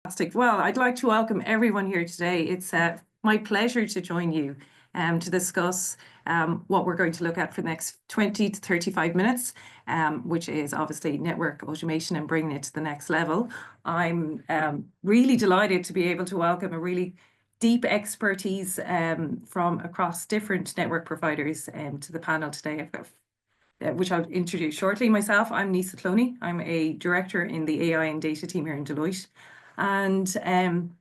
Fantastic. Well, I'd like to welcome everyone here today. It's my pleasure to join you to discuss what we're going to look at for the next 20 to 35 minutes, which is obviously network automation and bringing it to the next level. I'm really delighted to be able to welcome a really deep expertise from across different network providers to the panel today, which I'll introduce shortly. Myself, I'm Neasa Cloney. I'm a director in the AI and data team here in Deloitte. And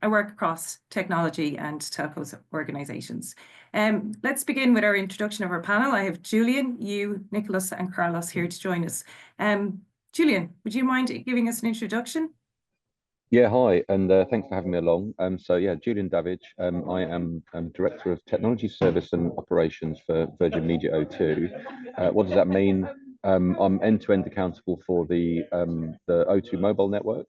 I work across technology and telcos organizations. Let's begin with our introduction of our panel. I have Julian, you, Nicholas, and Carlos here to join us. Julian, would you mind giving us an introduction? Yeah, hi, and thanks for having me along. Julian Davidge. I am Director of Technology Service and Operations for Virgin Media O2. What does that mean? I'm end-to-end accountable for the O2 mobile network,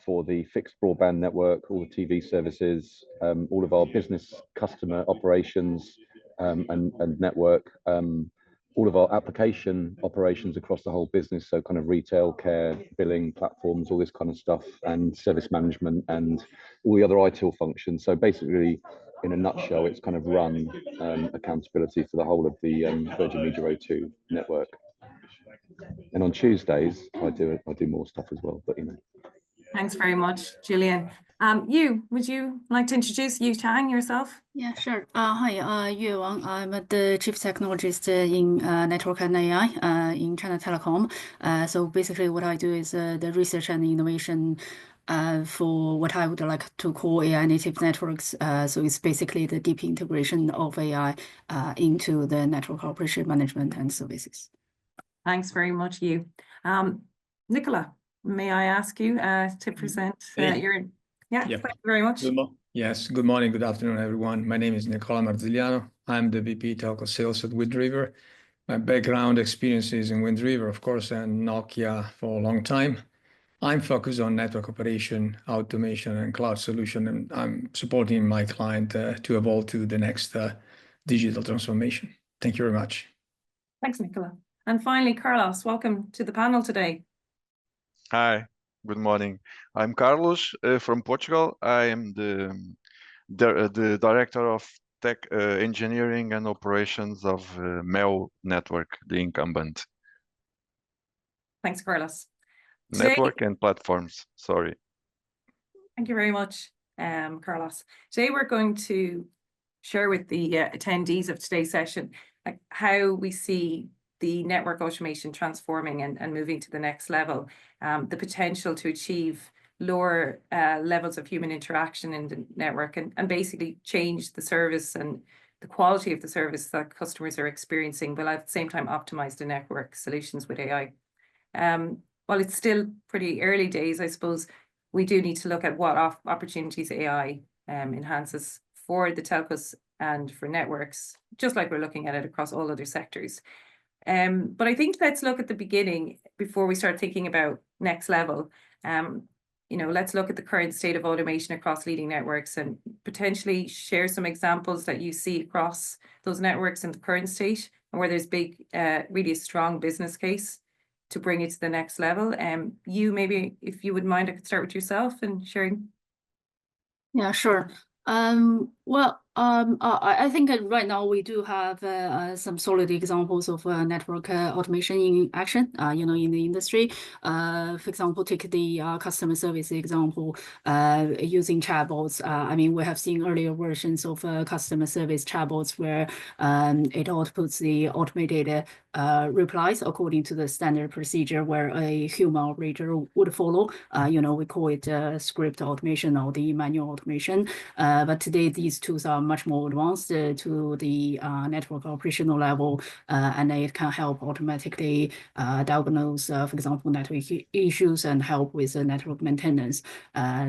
for the fixed broadband network, all the TV services, all of our business customer operations and network, all of our application operations across the whole business, so kind of retail, care, billing, platforms, all this kind of stuff, and service management and all the other ITIL functions. So basically, in a nutshell, it's kind of run accountability for the whole of the Virgin Media O2 network. And on Tuesdays, I do more stuff as well, but you know. Thanks very much, Julian. Would you like to introduce Tang yourself? Yeah, sure. Hi, Wang. I'm the chief technologist in network and AI in China Telecom. So basically what I do is the research and innovation for what I would like to call AI native networks. So it's basically the deep integration of AI into the network operation management and services. Thanks very much, Nicola, may I ask you to present your... Thank you very much. Yes, good morning, good afternoon, everyone. My name is Nicola Marziliano. I'm the VP Telco Sales at Wind River. My background experience is in Wind River, of course, and Nokia for a long time. I'm focused on network operation, automation, and cloud solution, and I'm supporting my client to evolve to the next digital transformation. Thank you very much. Thanks, Nicola. And finally, Carlos, welcome to the panel today. Hi, good morning. I'm Carlos from Portugal. I am the director of tech engineering and operations of MEO Network, the incumbent. Thanks, Carlos. Network and platforms, sorry. Thank you very much, Carlos. Today we're going to share with the attendees of today's session how we see the network automation transforming and moving to the next level, the potential to achieve lower levels of human interaction in the network and basically change the service and the quality of the service that customers are experiencing, while at the same time optimize the network solutions with AI. While it's still pretty early days, I suppose we do need to look at what opportunities AI enhances for the telcos and for networks, just like we're looking at it across all other sectors. But I think let's look at the beginning before we start thinking about next level. Let's look at the current state of automation across leading networks and potentially share some examples that you see across those networks in the current state and where there's really a strong business case to bring it to the next level. Maybe, if you would mind, I could start with yourself and sharing. Yeah, sure. I think right now we do have some solid examples of network automation in action, in the industry. For example, take the customer service example using chatbots. We have seen earlier versions of customer service chatbots where it outputs the automated replies according to the standard procedure where a human operator would follow. We call it script automation or the manual automation. But today, these tools are much more advanced to the network operational level, and it can help automatically diagnose, for example, network issues and help with the network maintenance.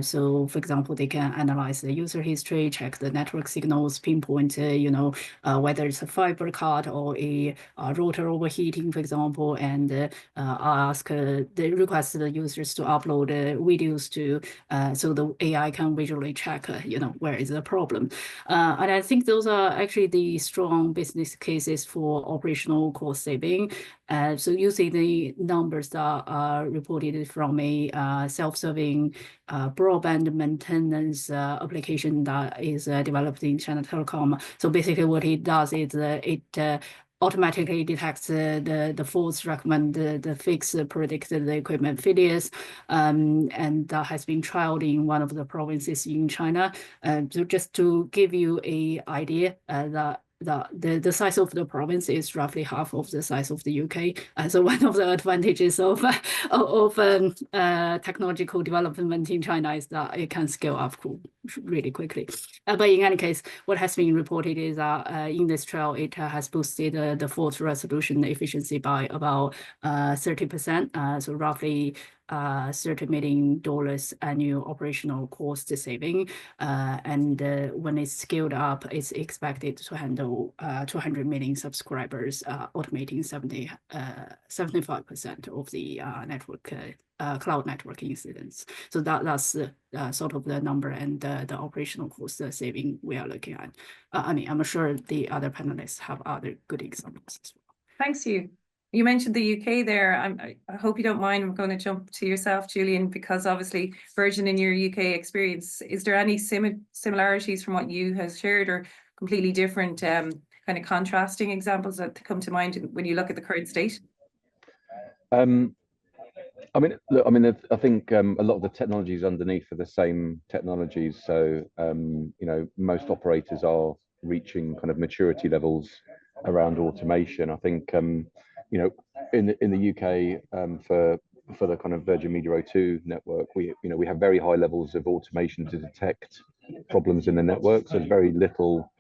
So, for example, they can analyze the user history, check the network signals, pinpoint, whether it's a fiber cut or a router overheating, for example, and request the users to upload videos so the AI can visually check, where is the problem. And I think those are actually the strong business cases for operational cost saving. So using the numbers that are reported from a self-serving broadband maintenance application that is developed in China Telecom. So basically what it does is it automatically detects the faults, recommend the fix, predict the equipment failures, and that has been trialed in one of the provinces in China. So just to give you an idea, the size of the province is roughly half of the size of the UK. So one of the advantages of technological development in China is that it can scale up really quickly. But in any case, what has been reported is that in this trial, it has boosted the fault resolution efficiency by about 30%. So roughly $30 million annual operational cost saving. And when it's scaled up, it's expected to handle 200 million subscribers, automating 75% of the cloud network incidents. So that's sort of the number and the operational cost saving we are looking at. I mean, I'm sure the other panelists have other good examples as well. Thanks, you. You mentioned the UK there. I hope you don't mind. I'm going to jump to yourself, Julian, because obviously, Virgin, in your UK experience, is there any similarities from what you have shared, or completely different kind of contrasting examples that come to mind when you look at the current state? I mean, look, I mean, I think a lot of the technologies underneath are the same technologies. So, you know, most operators are reaching kind of maturity levels around automation. I think, you know, in the UK, for the kind of Virgin Media O2 network, we have very high levels of automation to detect problems in the network. So there's very little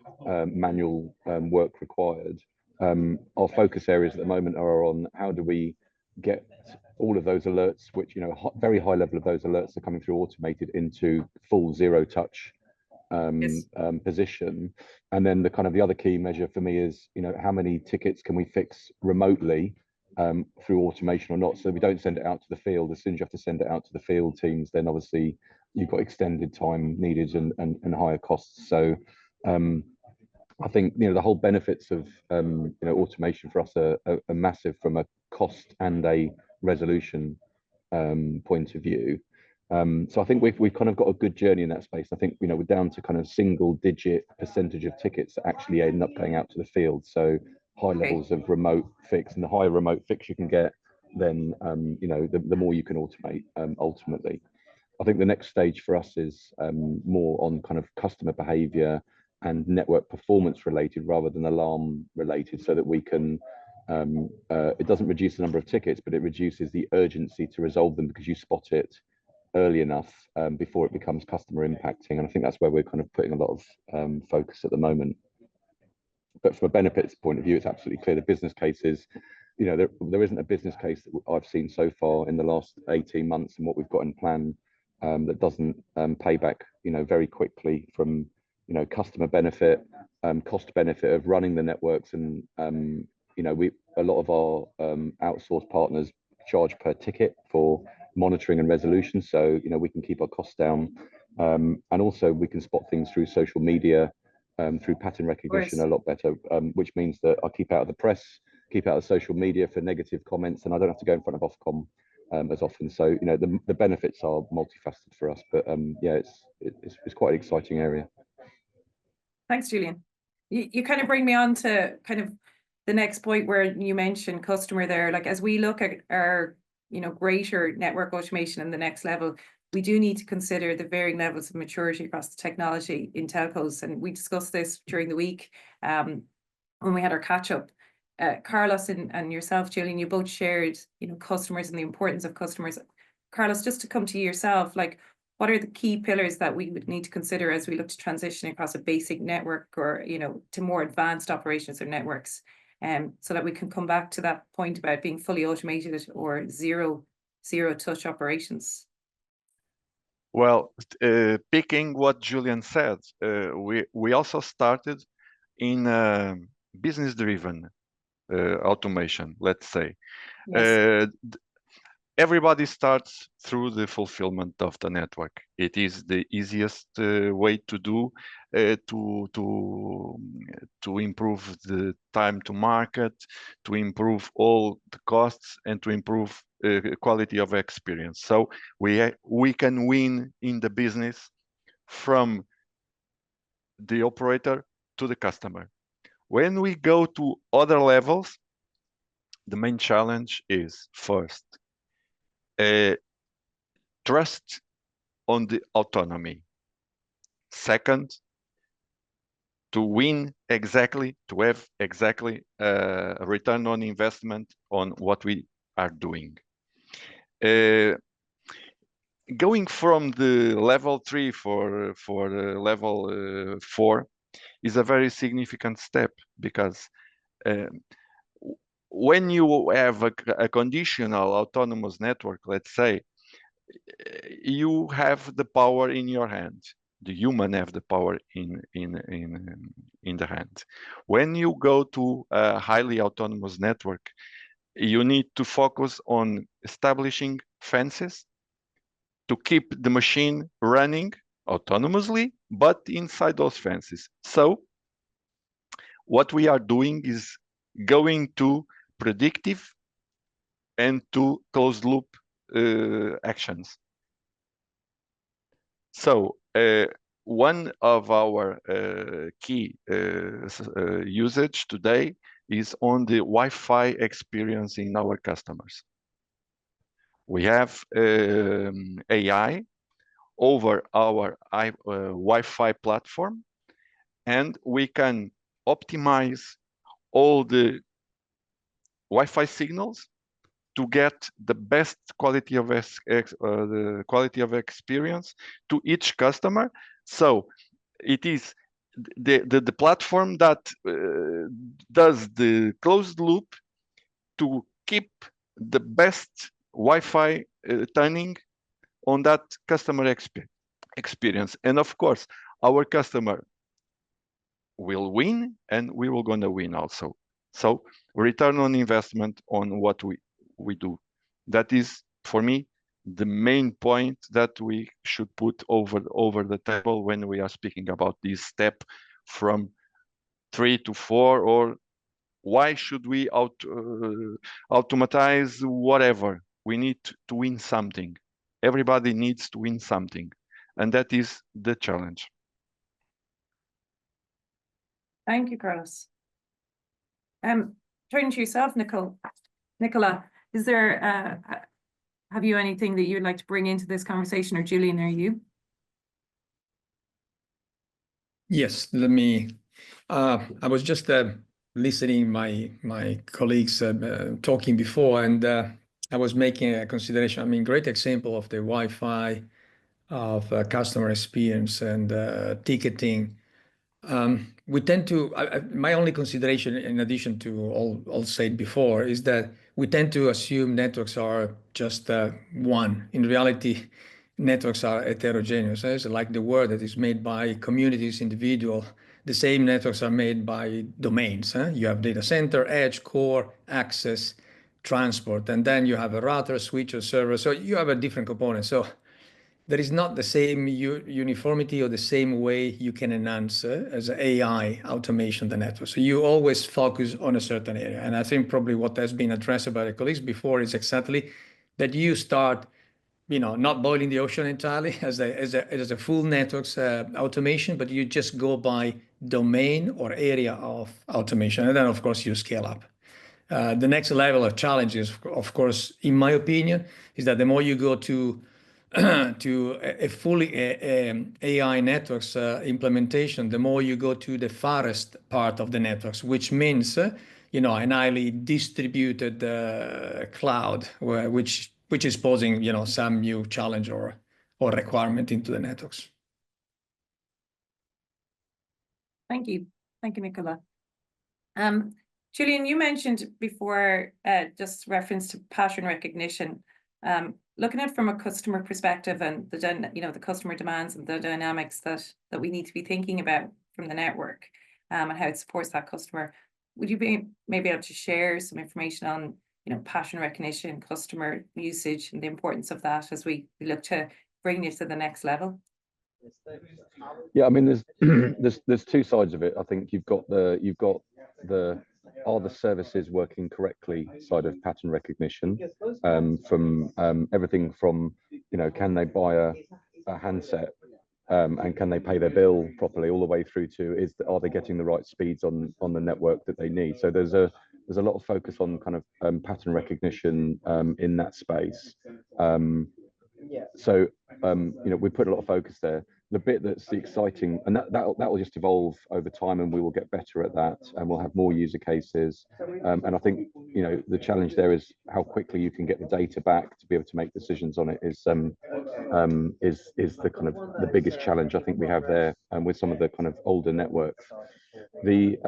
manual work required. Our focus areas at the moment are on how do we get all of those alerts, which, you know, very high level of those alerts are coming through automated, into full zero touch position. And then the kind of the other key measure for me is, you know, how many tickets can we fix remotely through automation or not. So we don't send it out to the field. As soon as you have to send it out to the field teams, then obviously you've got extended time needed and higher costs. So I think, you know, the whole benefits of you know, automation for us are massive from a cost and a resolution point of view. So I think we've kind of got a good journey in that space. I think, you know, we're down to kind of single-digit percentage of tickets that actually end up going out to the field. So high levels of remote fix, and the higher remote fix you can get, then you know, the more you can automate ultimately. I think the next stage for us is more on kind of customer behavior and network performance related rather than alarm related, so that we can it doesn't reduce the number of tickets, but it reduces the urgency to resolve them, because you spot it early enough before it becomes customer impacting. And I think that's where we're kind of putting a lot of focus at the moment. But from a benefits point of view, it's absolutely clear the business cases, you know, there isn't a business case that I've seen so far in the last 18 months and what we've got in plan that doesn't pay back, you know, very quickly from, you know, customer benefit, cost benefit of running the networks. And you know, a lot of our outsourced partners charge per ticket for monitoring and resolution, so, you know, we can keep our costs down, and also we can spot things through social media, through pattern recognition a lot better, which means that I keep out of the press, keep out of social media for negative comments, and I don't have to go in front of Ofcom as often. So, you know, the benefits are multifaceted for us, but yeah, it's quite an exciting area. Thanks, Julian. You kind of bring me on to kind of the next point where you mentioned customer there. Like, as we look at our, you know, greater network automation and the next level, we do need to consider the varying levels of maturity across the technology in telcos. And we discussed this during the week when we had our catch up. Carlos and yourself, Julian, you both shared, you know, customers and the importance of customers. Carlos, just to come to yourself, like, what are the key pillars that we would need to consider as we look to transition across a basic network, or, you know, to more advanced operations or networks, so that we can come back to that point about being fully automated or zero touch operations? Well, picking what Julian said, we also started in business-driven automation, let's say. Yes. everybody starts through the fulfillment of the network. It is the easiest way to do to improve the time to market, to improve all the costs, and to improve quality of experience. So we can win in the business from the operator to the customer. When we go to other levels, the main challenge is first, trust on the autonomy. Second, to win exactly, to have exactly a return on investment on what we are doing. Going from the level 3 for level 4 is a very significant step, because when you have a conditional autonomous network, let's say, you have the power in your hand. The human have the power in the hand. When you go to a highly autonomous network, you need to focus on establishing fences to keep the machine running autonomously, but inside those fences. So what we are doing is going to predictive and to closed loop actions. So one of our key usage today is on the Wi-Fi experience in our customers. We have AI over our Wi-Fi platform, and we can optimize all the Wi-Fi signals to get the best quality of the quality of experience to each customer. So it is the platform that does the closed loop to keep the best Wi-Fi tuning on that customer experience. And of course, our customer will win, and we will gonna win also. So return on investment on what we do. That is, for me, the main point that we should put over the table when we are speaking about this step from 3 to 4, or why should we automatize whatever. We need to win something. Everybody needs to win something, and that is the challenge. Thank you, Carlos. Turning to yourself, Nicola, is there, have you anything that you'd like to bring into this conversation, or Julian, are you? Yes, let me, I was just listening my colleagues talking before, and I was making a consideration. I mean, great example of the Wi-Fi, of customer experience and ticketing. We tend to, my only consideration, in addition to all said before, is that we tend to assume networks are just one. In reality, networks are heterogeneous. It's like the word that is made by communities, individual. The same networks are made by domains. You have data center, edge, core, access, transport, and then you have a router, switch, or server. So you have a different component. So there is not the same uniformity or the same way you can enhance as AI automation the network. So you always focus on a certain area. And I think probably what has been addressed by the colleagues before is exactly that you start, not boiling the ocean entirely as a full networks automation, but you just go by domain or area of automation. And then, of course, you scale up. The next level of challenges, of course, in my opinion, is that the more you go to a fully AI networks implementation, the more you go to the farthest part of the networks, which means, an highly distributed cloud, which is posing, some new challenge or requirement into the networks. Thank you, Nicola. Julian, you mentioned before, just reference to pattern recognition. Looking at it from a customer perspective and the customer demands and the dynamics that we need to be thinking about from the network, and how it supports that customer. Would you be maybe able to share some information on pattern recognition, customer usage, and the importance of that as we look to bring it to the next level? Yeah, I mean, there's two sides of it. I think you've got the are the services working correctly side of pattern recognition, from everything from, can they buy a handset, and can they pay their bill properly, all the way through to are they getting the right speeds on the network that they need. So there's a lot of focus on kind of pattern recognition in that space. So we put a lot of focus there. The bit that's the exciting, and that will just evolve over time, and we will get better at that, and we'll have more user cases. And I think the challenge there is how quickly you can get the data back to be able to make decisions on it is the kind of the biggest challenge I think we have there, and with some of the kind of older networks. The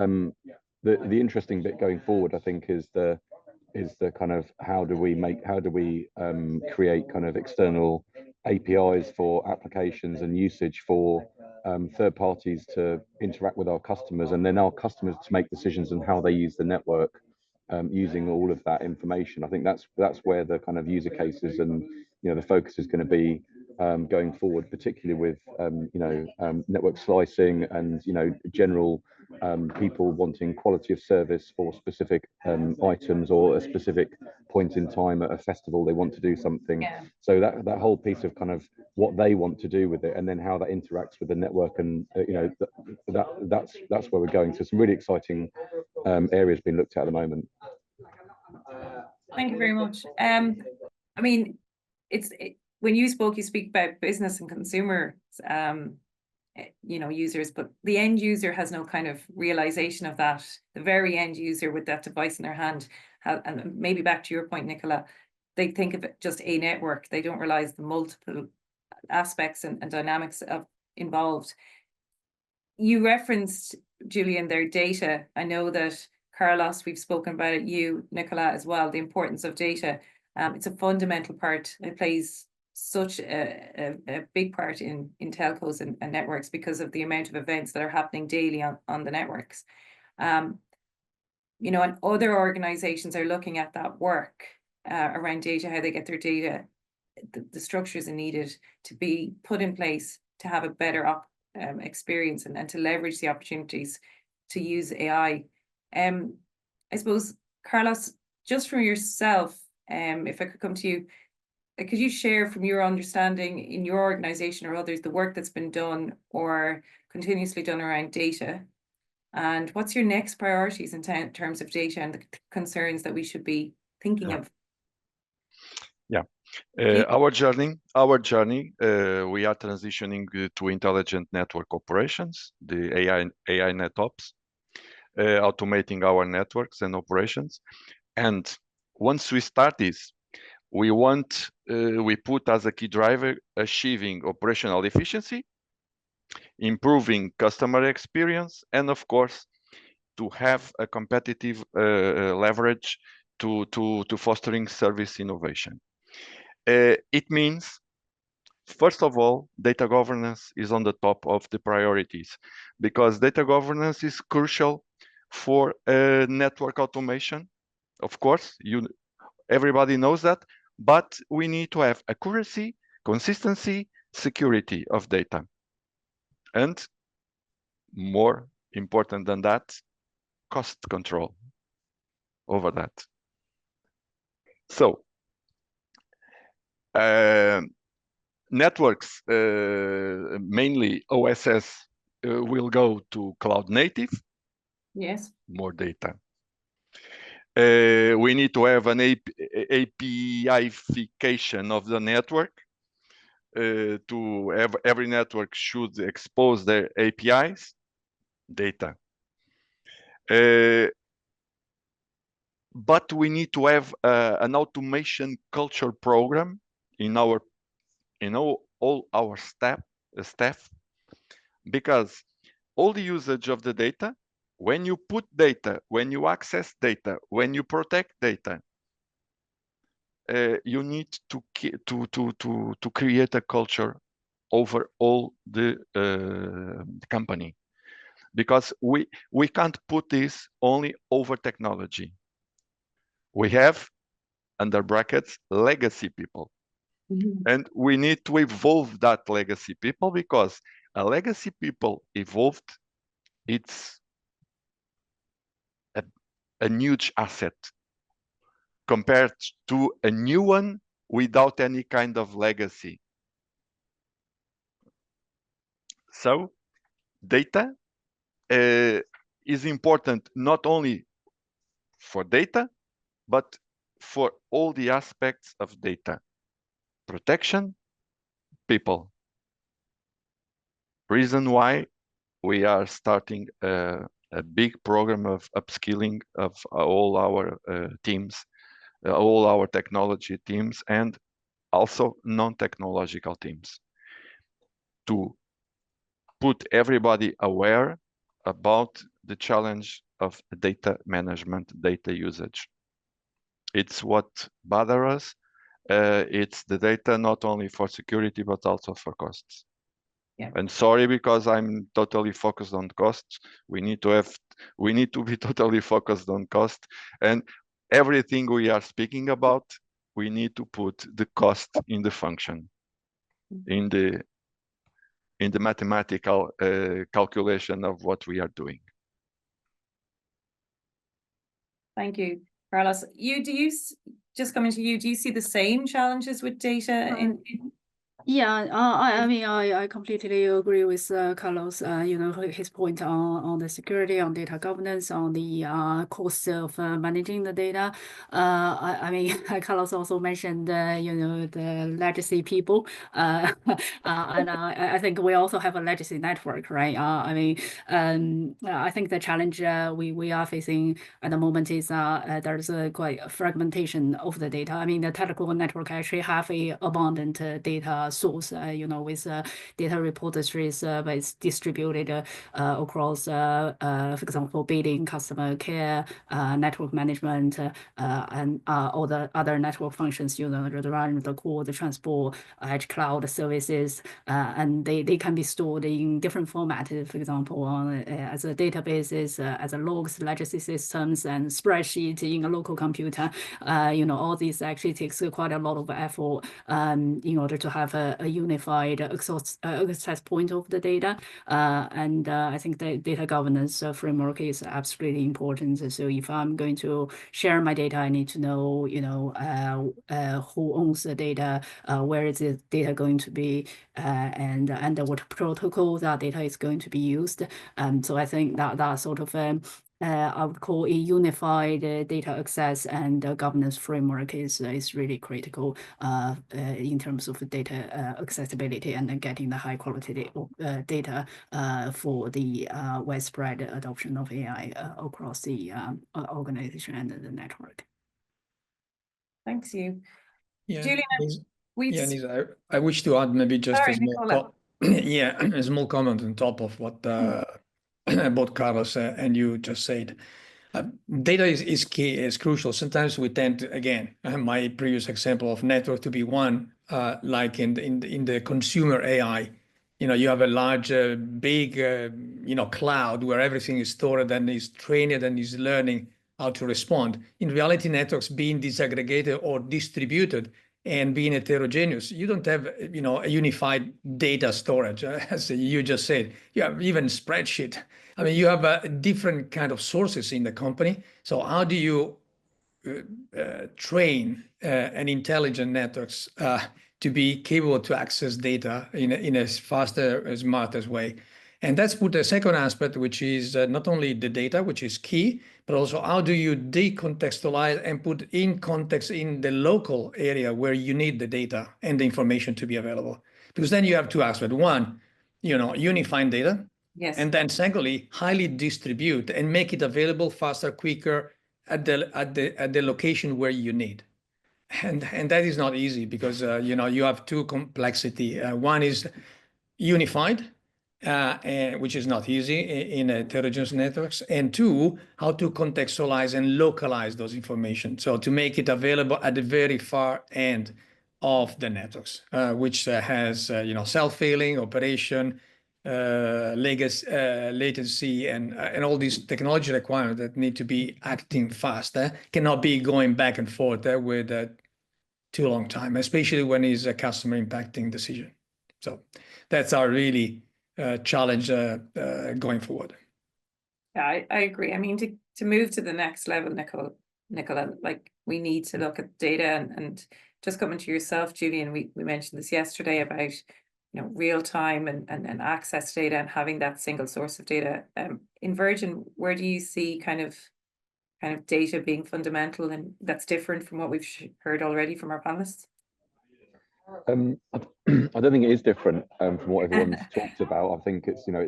interesting bit going forward, I think, is the kind of how do we create kind of external APIs for applications and usage for third parties to interact with our customers, and then our customers to make decisions on how they use the network, using all of that information. I think that's where the kind of user cases and the focus is going to be going forward, particularly with network slicing and general people wanting quality of service for specific items, or a specific point in time at a festival they want to do something. Yeah. So that whole piece of kind of what they want to do with it, and then how that interacts with the network, and that's where we're going. So some really exciting areas being looked at the moment. Thank you very much. I mean, when you speak about business and consumer users, but the end user has no kind of realization of that. The very end user with that device in their hand, and maybe back to your point, Nicola, they think of it just a network. They don't realize the multiple aspects and dynamics involved. You referenced, Julian, their data. I know that Carlos, we've spoken about it, you, Nicola, as well, the importance of data. It's a fundamental part. It plays such a big part in telcos and networks because of the amount of events that are happening daily on the networks. And other organizations are looking at that work around data, how they get their data, the structures are needed to be put in place to have a better experience and to leverage the opportunities to use AI. I suppose, Carlos, just from yourself, if I could come to you, could you share from your understanding in your organization or others the work that's been done or continuously done around data? And what's your next priorities in terms of data and the concerns that we should be thinking of? Yeah. Our journey, we are transitioning to intelligent network operations, the AI NetOps, automating our networks and operations. And once we start this, we put as a key driver achieving operational efficiency, improving customer experience, and of course, to have a competitive leverage to fostering service innovation. It means, first of all, data governance is on the top of the priorities, because data governance is crucial for network automation. Of course, everybody knows that, but we need to have accuracy, consistency, security of data. And more important than that, cost control over that. So, networks, mainly OSS, will go to cloud native. Yes. More data. We need to have an APIification of the network. Every network should expose their APIs, data. But we need to have an automation culture program in all our staff, because all the usage of the data, when you put data, when you access data, when you protect data, you need to create a culture over all the company, because we can't put this only over technology. We have under brackets, legacy people. Mhm. And we need to evolve that legacy people, because a legacy people evolved, it's a huge asset compared to a new one without any kind of legacy. So data is important not only for data, but for all the aspects of data. Protection, people. Reason why we are starting a big program of upskilling of all our teams, all our technology teams, and also non-technological teams, to put everybody aware about the challenge of data management, data usage. It's what bothers us. It's the data not only for security, but also for costs. Yeah. And sorry, because I'm totally focused on costs. We need to be totally focused on cost. And everything we are speaking about, we need to put the cost in the function, in the mathematical calculation of what we are doing. Thank you, Carlos. Just coming to you, do you see the same challenges with data in Yeah, I mean, I completely agree with Carlos, his point on the security, on data governance, on the cost of managing the data. I mean, Carlos also mentioned, the legacy people, and I think we also have a legacy network, right? I mean, I think the challenge we are facing at the moment is there's quite a fragmentation of the data. I mean, the telecom network actually have a abundant data source, with data repositories, but it's distributed across, for example, billing, customer care, network management, and all the other network functions, the run, the core, the transport, edge cloud services, and they can be stored in different formats, for example, as a databases, as a logs, legacy systems, and spreadsheet in a local computer. All these actually takes quite a lot of effort in order to have a unified access point of the data. And I think the data governance framework is absolutely important. So if I'm going to share my data, I need to know, who owns the data, where is the data going to be, and what protocol that data is going to be used. So I think that sort of I would call a unified data access and governance framework is really critical in terms of data accessibility and then getting the high quality data for the widespread adoption of AI across the organization and the network. Thanks, you. Yeah, Julian, Neasa, I wish to add maybe just Sorry, a small Nicola. a small comment on top of what both Carlos and you just said. Data is key, is crucial. Sometimes we tend to, again, my previous example of network to be one, like in the consumer AI, you have a large, big, cloud where everything is stored and is trained and is learning how to respond. In reality, networks being disaggregated or distributed and being heterogeneous, you don't have, a unified data storage, as you just said. You have even spreadsheet. I mean, you have different kind of sources in the company. So how do you train an intelligent networks to be capable to access data in a faster, smarter way? And that's put the second aspect, which is not only the data, which is key, but also how do you decontextualize and put in context in the local area where you need the data and the information to be available? Because then you have two aspects. One, unifying data. Yes. And then secondly, highly distribute and make it available faster, quicker at the location where you need. And that is not easy because you have two complexity. One is unified, which is not easy in heterogeneous networks, and two, how to contextualize and localize those information. So to make it available at the very far end of the networks, which has self-healing operation, latency and all these technology requirements that need to be acting fast, cannot be going back and forth with too long time, especially when it's a customer impacting decision. So that's our really challenge going forward. Yeah, I agree. I mean, to move to the next level, Nicola, like we need to look at data and just coming to yourself, Julian, we mentioned this yesterday about, you know, real time and access data and having that single source of data. In Virgin, where do you see kind of data being fundamental and that's different from what we've heard already from our panelists? I don't think it is different from what everyone's talked about. I think it's, you know,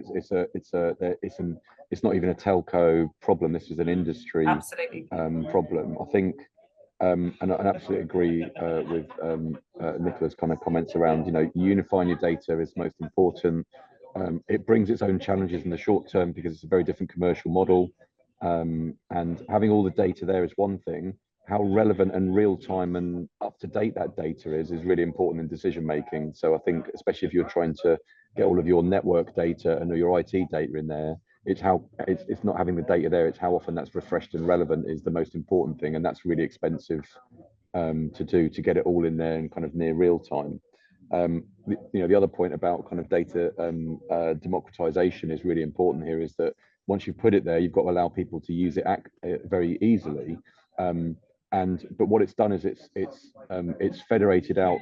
it's not even a telco problem. This is an industry problem. I think, and I absolutely agree with Nicola's kind of comments around, you know, unifying your data is most important. It brings its own challenges in the short term because it's a very different commercial model. And having all the data there is one thing. How relevant and real time and up to date that data is really important in decision making. So I think, especially if you're trying to get all of your network data and your IT data in there, it's not having the data there, it's how often that's refreshed and relevant is the most important thing, and that's really expensive to get it all in there and kind of near real time. You know, the other point about kind of data democratization is really important here, is that once you put it there, you've got to allow people to use it very easily. But what it's done is it's federated out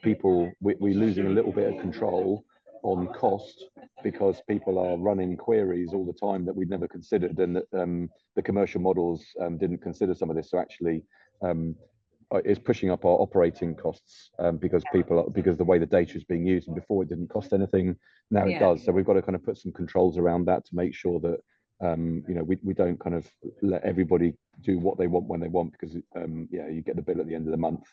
people. We're losing a little bit of control on cost because people are running queries all the time that we'd never considered, and that the commercial models didn't consider some of this. So actually, it's pushing up our operating costs because the way the data is being used, and before it didn't cost anything, now it does. So we've got to kind of put some controls around that to make sure that you know, we don't kind of let everybody do what they want when they want, because yeah, you get the bill at the end of the month,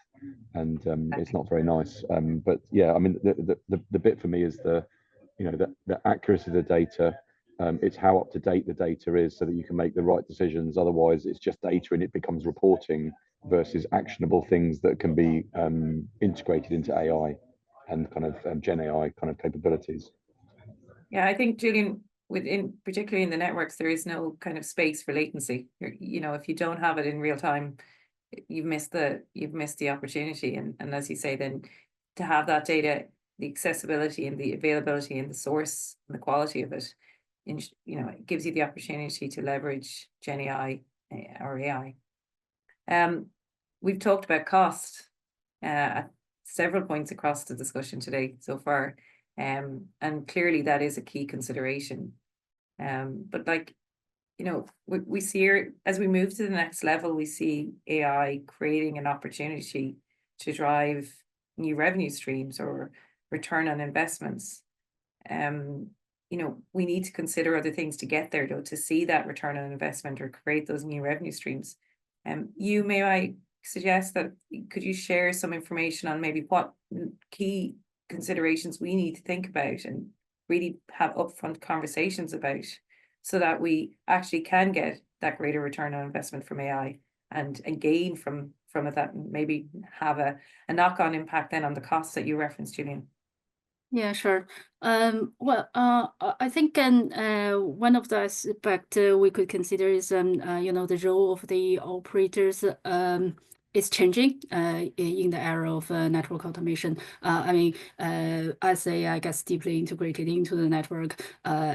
and it's not very nice. But yeah, I mean, the bit for me is the accuracy of the data. It's how up to date the data is, so that you can make the right decisions. Otherwise, it's just data and it becomes reporting versus actionable things that can be integrated into AI and kind of Gen AI kind of capabilities. Yeah, I think, Julian, particularly in the networks, there is no kind of space for latency. You know, if you don't have it in real time, you've missed the opportunity. And as you say, then to have that data, the accessibility and the availability and the source and the quality of it, you know, it gives you the opportunity to leverage Gen AI or AI. We've talked about cost at several points across the discussion today so far. And clearly that is a key consideration. But like, you know, we see here, as we move to the next level, we see AI creating an opportunity to drive new revenue streams or return on investments. You know, we need to consider other things to get there, though, to see that return on investment or create those new revenue streams. May I suggest that, could you share some information on maybe what key considerations we need to think about and really have upfront conversations about, so that we actually can get that greater return on investment from AI and gain from it, that maybe have a knock-on impact then on the costs that you referenced, Julian? Yeah, sure. Well, I think one of the aspects we could consider is you know, the role of the operators is changing in the era of network automation. I mean, as AI gets deeply integrated into the network,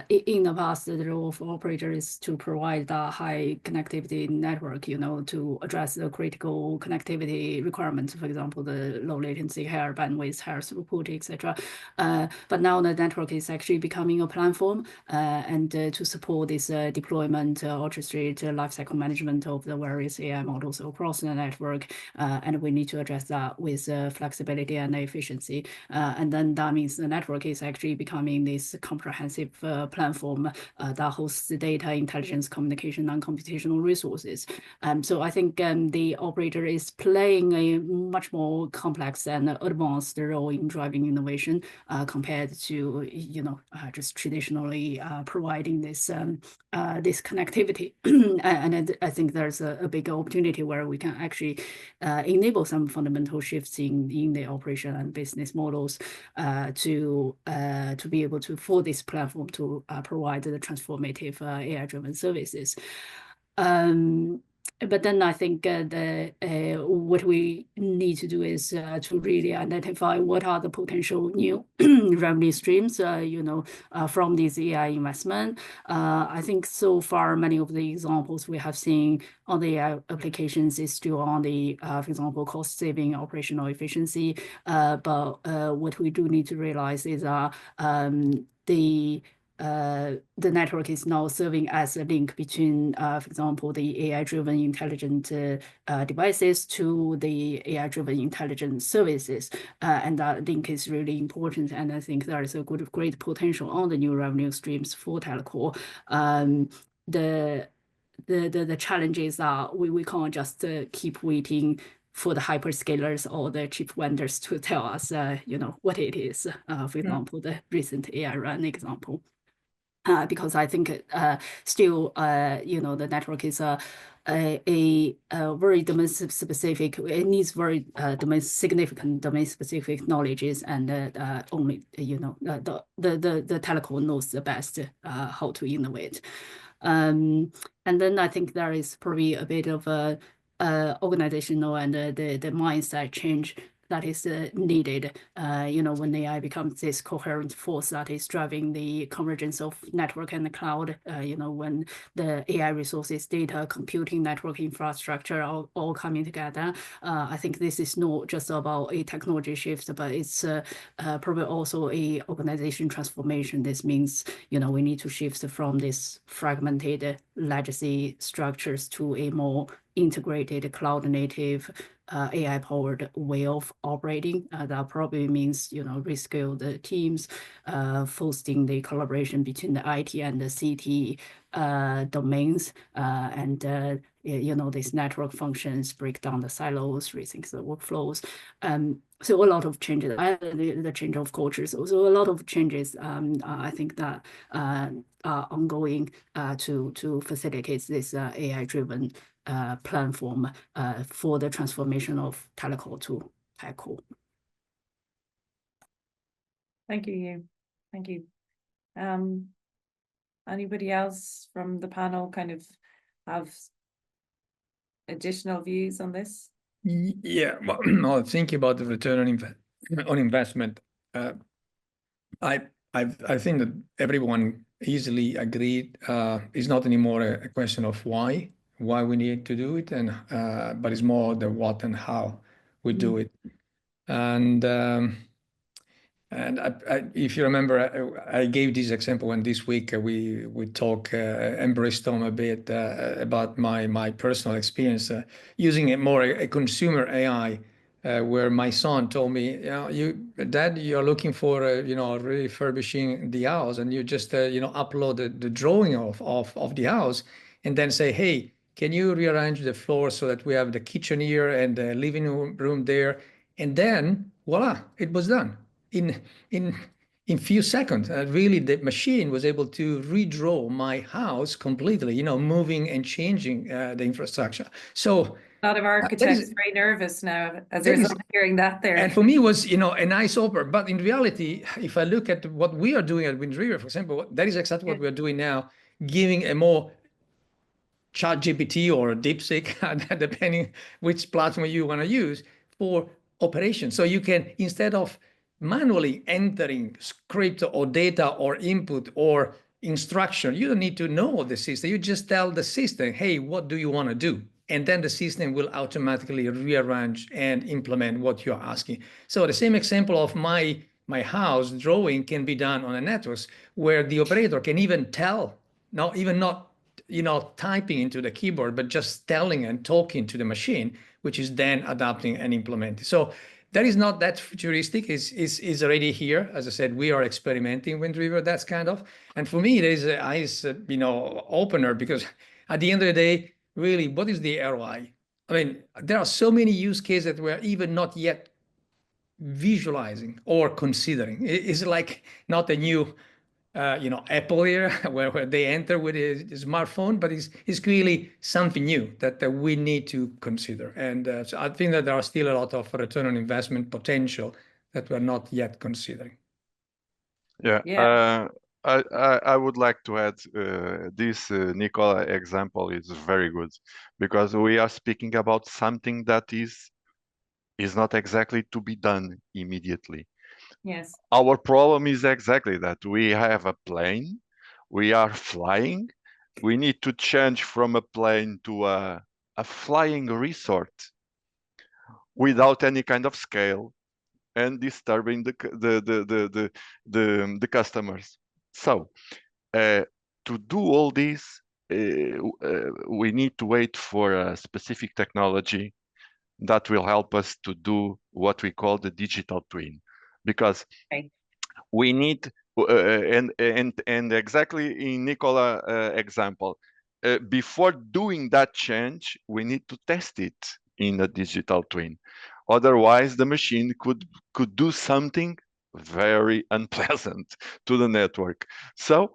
in the past, the role of operator is to provide a high connectivity network, you know, to address the critical connectivity requirements, for example, the low latency, higher bandwidth, higher throughput, etc. But now the network is actually becoming a platform, and to support this deployment, orchestrate lifecycle management of the various AI models across the network. And we need to address that with flexibility and efficiency. And then that means the network is actually becoming this comprehensive platform that hosts the data, intelligence, communication, and computational resources. So I think the operator is playing a much more complex and advanced role in driving innovation compared to, you know, just traditionally providing this this connectivity. And I think there's a big opportunity where we can actually enable some fundamental shifts in the operation and business models to be able to, for this platform to provide the transformative AI-driven services. But then I think what we need to do is to really identify what are the potential new revenue streams, from this AI investment. I think so far, many of the examples we have seen on the AI applications is still on the, for example, cost saving, operational efficiency. But what we do need to realize is the network is now serving as a link between, for example, the AI-driven intelligent devices to the AI-driven intelligent services, and that link is really important. And I think there is a great potential on the new revenue streams for Telecom. The challenges are we can't just keep waiting for the hyperscalers or the chip vendors to tell us, what it is. For example, the recent AI run example. Because I think still, the network is a very domain-specific. It needs very significant domain-specific knowledges, and only the telecom knows the best how to innovate. And then I think there is probably a bit of a organizational and the mindset change that is needed, when AI becomes this coherent force that is driving the convergence of network and the cloud, when the AI resources, data, computing, network infrastructure are all coming together. I think this is not just about a technology shift, but it's probably also a organization transformation. This means, we need to shift from this fragmented legacy structures to a more integrated cloud-native AI-powered way of operating. That probably means, rescale the teams, fostering the collaboration between the IT and the CT domains, and these network functions break down the silos, rethink the workflows. So a lot of changes, the change of cultures. Also, a lot of changes. I think that are ongoing to facilitate this AI-driven platform for the transformation of telecom to TechCo. Thank you. Thank you. Anybody else from the panel kind of have additional views on this? Yeah, well, thinking about the return on investment, I think that everyone easily agreed it's not anymore a question of why we need to do it, and but it's more the what and how we do it. And if you remember, I gave this example when this week we talk and brainstorm a bit about my personal experience using a consumer AI, where my son told me, Dad, you're looking for refurbishing the house, and you just upload the drawing of the house, and then say, hey, can you rearrange the floor so that we have the kitchen here and the living room there, and then voila, it was done. In few seconds, really, the machine was able to redraw my house completely, moving and changing the infrastructure. So a lot of architects very nervous now as a result of hearing that there. And for me, it was a nice offer. But in reality, if I look at what we are doing at Wind River, for example, that is exactly what we are doing now, giving a more ChatGPT or DeepSeek, depending which platform you want to use, for operation. So you can, instead of manually entering script or data or input or instruction, you don't need to know the system. You just tell the system, hey, what do you want to do? And then the system will automatically rearrange and implement what you're asking. So the same example of my house drawing can be done on a network where the operator can even tell, not typing into the keyboard, but just telling and talking to the machine, which is then adapting and implementing. So that is not that futuristic. Is already here. As I said, we are experimenting Wind River. That's kind of, and for me, it is an eyes opener, because at the end of the day, really, what is the ROI? I mean, there are so many use cases that we're even not yet visualizing or considering. It's like not a new Apple here, where they enter with a smartphone, but it's clearly something new that we need to consider. And so I think that there are still a lot of return on investment potential that we're not yet considering. Yeah. I would like to add this Nicola example is very good, because we are speaking about something that is not exactly to be done immediately. Yes. Our problem is exactly that. We have a plane, we are flying, we need to change from a plane to a flying resort without any kind of scale and disturbing the customers. So to do all this, we need to wait for a specific technology that will help us to do what we call the digital twin, because we need and exactly in Nicola example, before doing that change, we need to test it in a digital twin. Otherwise, the machine could do something very unpleasant to the network. So,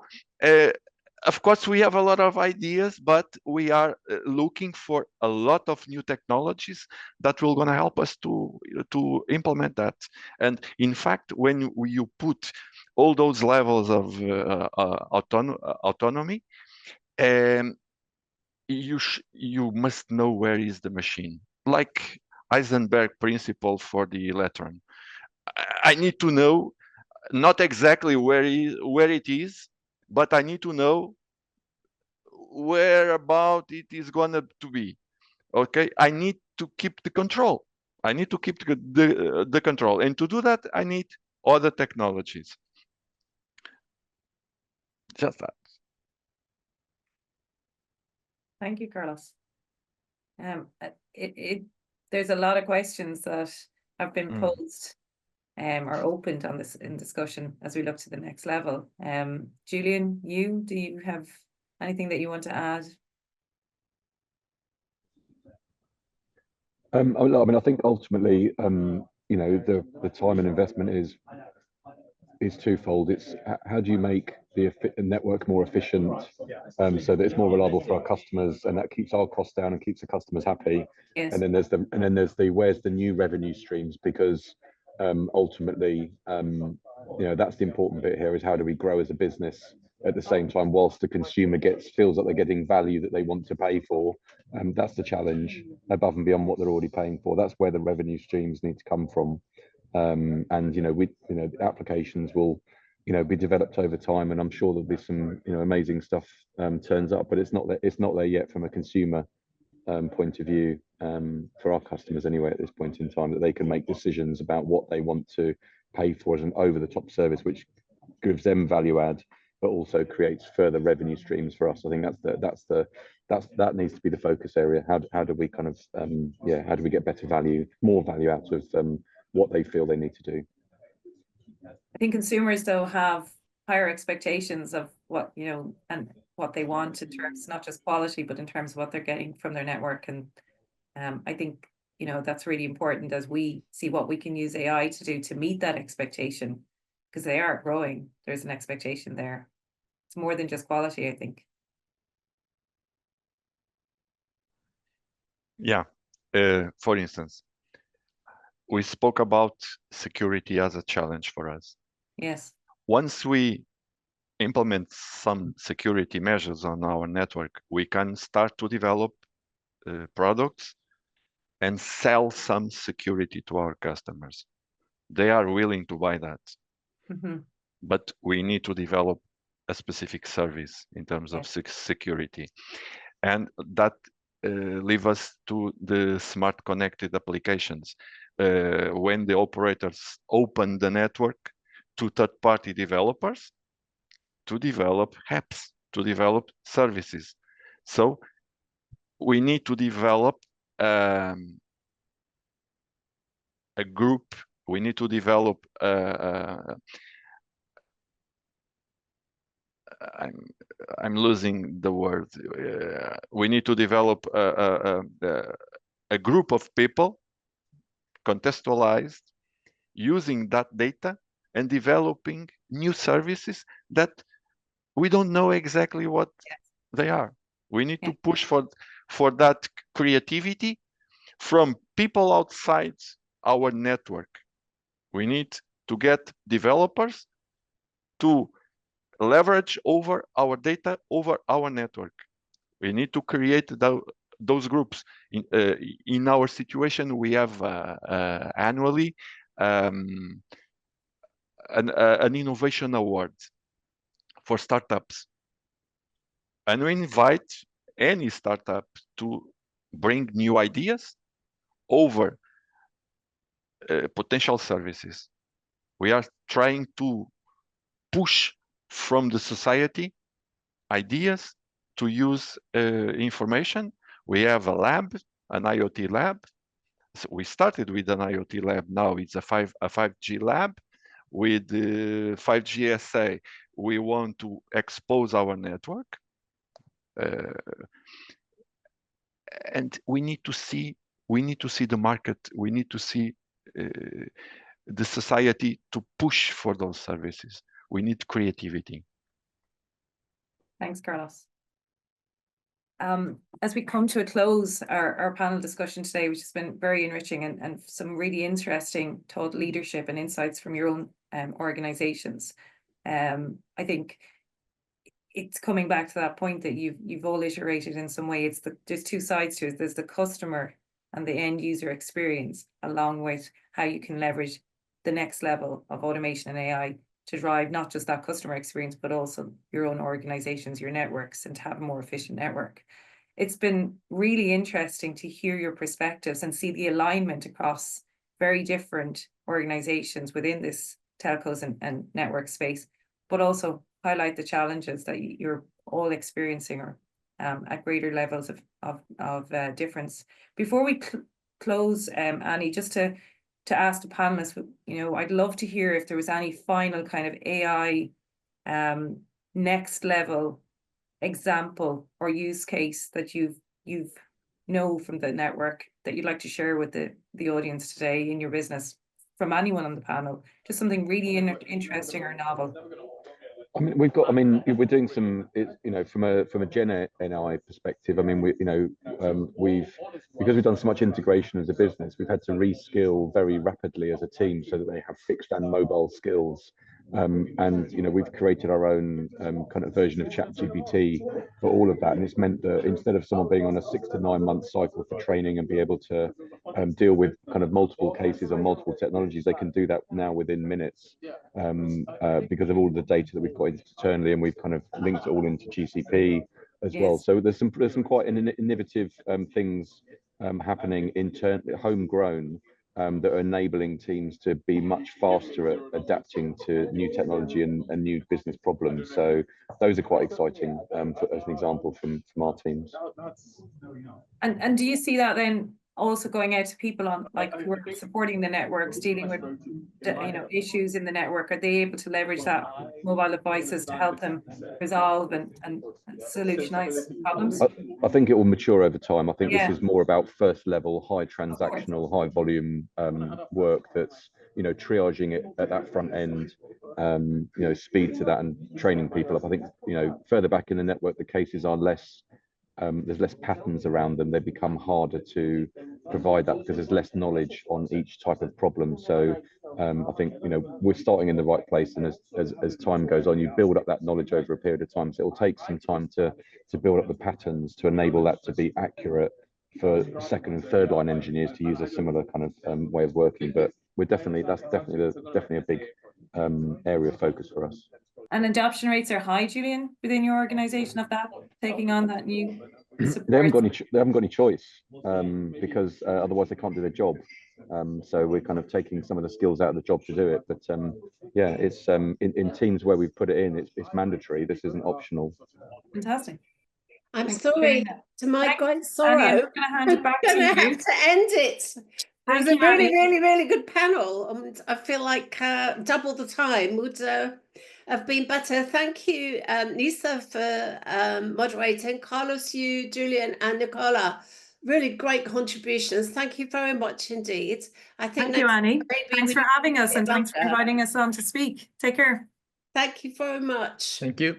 of course, we have a lot of ideas, but we are looking for a lot of new technologies that will gonna help us to implement that. And in fact, when you put all those levels of autonomy, you must know where is the machine, like Heisenberg principle for the electron. I need to know not exactly where it is, but I need to know where about it is going to be. Okay, I need to keep the control. I need to keep the control, and to do that, I need other technologies. Just that. Thank you, Carlos. There's a lot of questions that have been posed or opened on this in discussion as we look to the next level. Julian, do you have anything that you want to add? I mean, I think ultimately, the time and investment is twofold. It's how do you make the network more efficient, so that it's more reliable for our customers, and that keeps our costs down and keeps the customers happy. Yes. And then there's the where's the new revenue streams, because ultimately, that's the important bit here, is how do we grow as a business at the same time whilst the consumer feels that they're getting value that they want to pay for. That's the challenge, above and beyond what they're already paying for. That's where the revenue streams need to come from. And the applications will be developed over time, and I'm sure there'll be some amazing stuff turns up, but it's not there yet from a consumer point of view, for our customers anyway at this point in time, that they can make decisions about what they want to pay for as an over-the-top service, which gives them value add but also creates further revenue streams for us. I think that needs to be the focus area. How do we kind of how do we get more value out of what they feel they need to do? I think consumers though have higher expectations of what and what they want in terms not just quality, but in terms of what they're getting from their network. And I think that's really important as we see what we can use AI to do to meet that expectation, because they are growing. There's an expectation there. It's more than just quality, I think. Yeah. For instance, we spoke about security as a challenge for us. Yes. Once we implement some security measures on our network, we can start to develop products and sell some security to our customers. They are willing to buy that. But we need to develop a specific service in terms of security. And that leads us to the smart connected applications. When the operators open the network to third-party developers to develop apps, to develop services. So we need to develop a group. We need to develop I'm losing the word. We need to develop a group of people contextualized, using that data and developing new services that we don't know exactly what they are. We need to push for that creativity from people outside our network. We need to get developers to leverage over our data, over our network. We need to create those groups. In our situation, we have annually an innovation award for startups. And we invite any startup to bring new ideas over potential services. We are trying to push from the society ideas to use information. We have a lab, an IoT lab. So we started with an IoT lab. Now it's a 5G lab. With the 5G SA, we want to expose our network. And we need to see the market. We need to see the society to push for those services. We need creativity. Thanks, Carlos. As we come to a close, our panel discussion today, which has been very enriching and some really interesting thought leadership and insights from your own organizations. I think it's coming back to that point that you've all iterated in some way. There's two sides to it. There's the customer and the end user experience, along with how you can leverage the next level of automation and AI to drive not just that customer experience, but also your own organizations, your networks, and to have a more efficient network. It's been really interesting to hear your perspectives and see the alignment across very different organizations within this telcos and network space, but also highlight the challenges that you're all experiencing or at greater levels of difference. Before we close, Annie, just to ask the panelists, I'd love to hear if there was any final kind of AI next level example or use case that you've from the network that you'd like to share with the audience today in your business, from anyone on the panel, just something really interesting or novel. I mean, we're doing some, from a Gen AI perspective. I mean, because we've done so much integration as a business, we've had to reskill very rapidly as a team so that they have fixed and mobile skills. And we've created our own kind of version of ChatGPT for all of that, and it's meant that instead of someone being on a 6 to 9 month cycle for training and be able to deal with kind of multiple cases on multiple technologies, they can do that now within minutes because of all the data that we've got internally, and we've kind of linked it all into GCP as well. So there's some quite innovative things happening homegrown that are enabling teams to be much faster at adapting to new technology and new business problems. So those are quite exciting as an example from our teams. And do you see that then also going out to people on who are supporting the networks, dealing with issues in the network? Are they able to leverage that mobile devices to help them resolve and solutionize problems? I think it will mature over time. I think this is more about first level, high transactional, high volume work that's triaging it at that front end, speed to that and training people up. I think further back in the network, the cases are less. There's less patterns around them. They become harder to provide that because there's less knowledge on each type of problem. So I think we're starting in the right place, and as time goes on, you build up that knowledge over a period of time. So it'll take some time to build up the patterns to enable that to be accurate for second and third line engineers to use a similar kind of way of working. But that's definitely a big area of focus for us. And adoption rates are high, Julian, within your organization of that, taking on that new support? They haven't got any choice because otherwise they can't do their job. So we're kind of taking some of the skills out of the job to do it. But it's in teams where we've put it in, it's mandatory. This isn't optional. Fantastic. I'm sorry, to my great sorrow, Annie, I'm going to hand it back to you. I'm going to have to end it. It was a really good panel, and I feel like double the time would have been better. Thank you, Neasa, for moderating. Carlos, you, Julian, and Nicola, really great contributions. Thank you very much indeed. Thank you, Annie. Thanks for having us, and thanks for inviting us on to speak. Take care. Thank you very much. Thank you.